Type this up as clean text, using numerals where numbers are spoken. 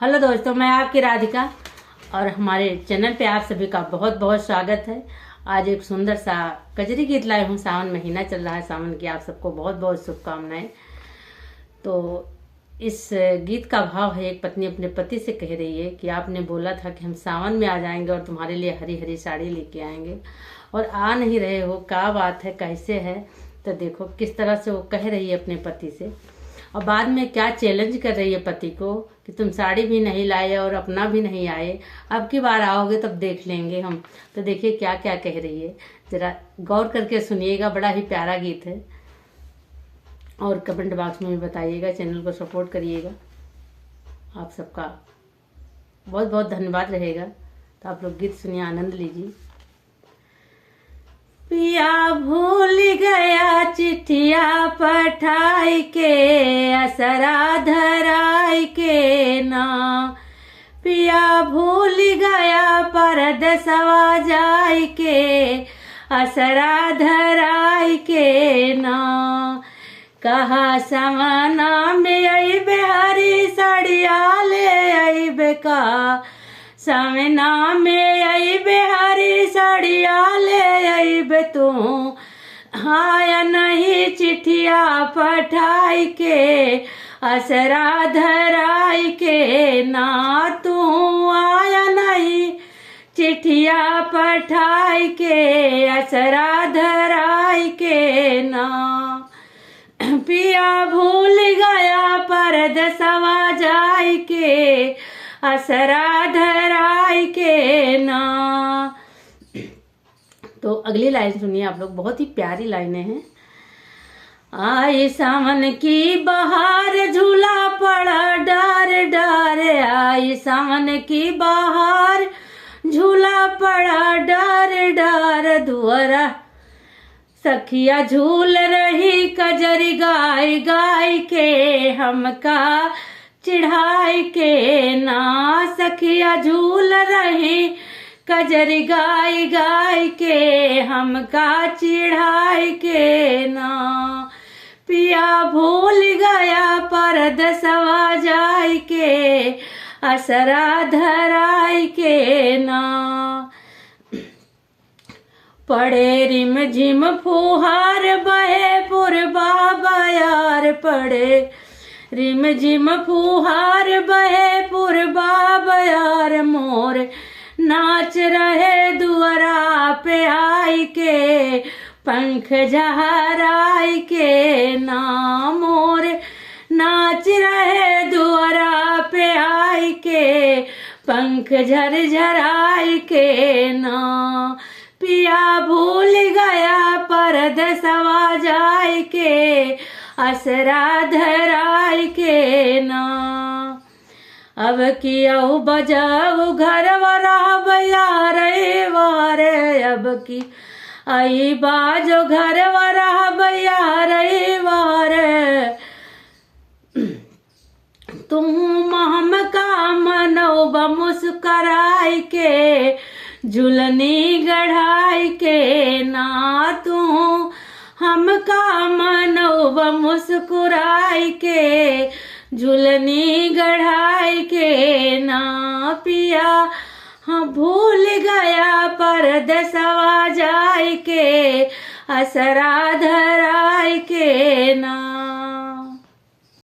Hello दोस्तों, मैं आपकी राधिका और हमारे चैनल पे आप सभी का बहुत बहुत स्वागत है। आज एक सुंदर सा कजरी गीत लाए हूँ। सावन महीना चल रहा है, सावन की आप सबको बहुत बहुत शुभकामनाएं। तो इस गीत का भाव है, एक पत्नी अपने पति से कह रही है कि आपने बोला था कि हम सावन में आ जाएंगे और तुम्हारे लिए हरी हरी साड़ी लेके आएंगे और आ नहीं रहे हो, क्या बात है, कैसे है। तो देखो किस तरह से वो कह रही है अपने पति से और बाद में क्या चैलेंज कर रही है पति को कि तुम साड़ी भी नहीं लाए और अपना भी नहीं आए, अब की बार आओगे तब देख लेंगे हम। तो देखिए क्या क्या कह रही है, जरा गौर करके सुनिएगा। बड़ा ही प्यारा गीत है और कमेंट बॉक्स में भी बताइएगा, चैनल को सपोर्ट करिएगा। आप सबका बहुत बहुत धन्यवाद रहेगा। तो आप लोग गीत सुनिए, आनंद लीजिए। पिया भूल गया चिट्ठिया पठाई के, असरा धराई के ना। पिया भूल गया परदेसवा जाई के, असरा धराई के ना। कहा समाना में अइबे हरी साड़िया ले अइबे का, सामना में अइबे हरी साड़िया ले अइबे तू। आया नहीं चिट्ठिया पठाई के, असरा धराई के ना। तू आया नहीं चिट्ठिया पठाई के, असरा धराई के ना। पिया भूल गया परदेसवा जाई के, असरा धराई के ना। तो अगली लाइन सुनिए आप लोग, बहुत ही प्यारी लाइनें हैं। आई सावन की बहार झूला पड़ा डार डार, आई सावन की बहार झूला पड़ा डार डार। दुआरा सखिया झूल रही कजरी गाय गाय के, हमका चिढ़ाई के ना। सखिया झूल रही कजरी गाय गाय के, हमका चिढ़ाई के ना। पिया भूल गया परदेसवा जाई के, असरा धराई के ना। पड़े रिम झिम फुहार बहे पूर्वा बयार, पड़े रिम झिम फुहार बहे पूर्वा बयार। मोर नाच रहे दुआरा पे आई के, पंख झहराई के ना। मोर नाच रहे दुआरा पे आई के, पंख झरझराई के ना। पिया भूल गया परदेसवा जाई के, असरा धराई के ना। अब किया बजाऊ घर वरा बया रे वारे, अब की आई बाजो घर वरा बया रे वारे। तुम महम का मनोब मुस्कराई के, झुलनी गढ़ाई के ना। तू हमका मनोब मुस्कुराई के, झुलनी गढ़ाई के ना। पिया हाँ भूल गया परदेसवा जाई के, असरा धराई के ना।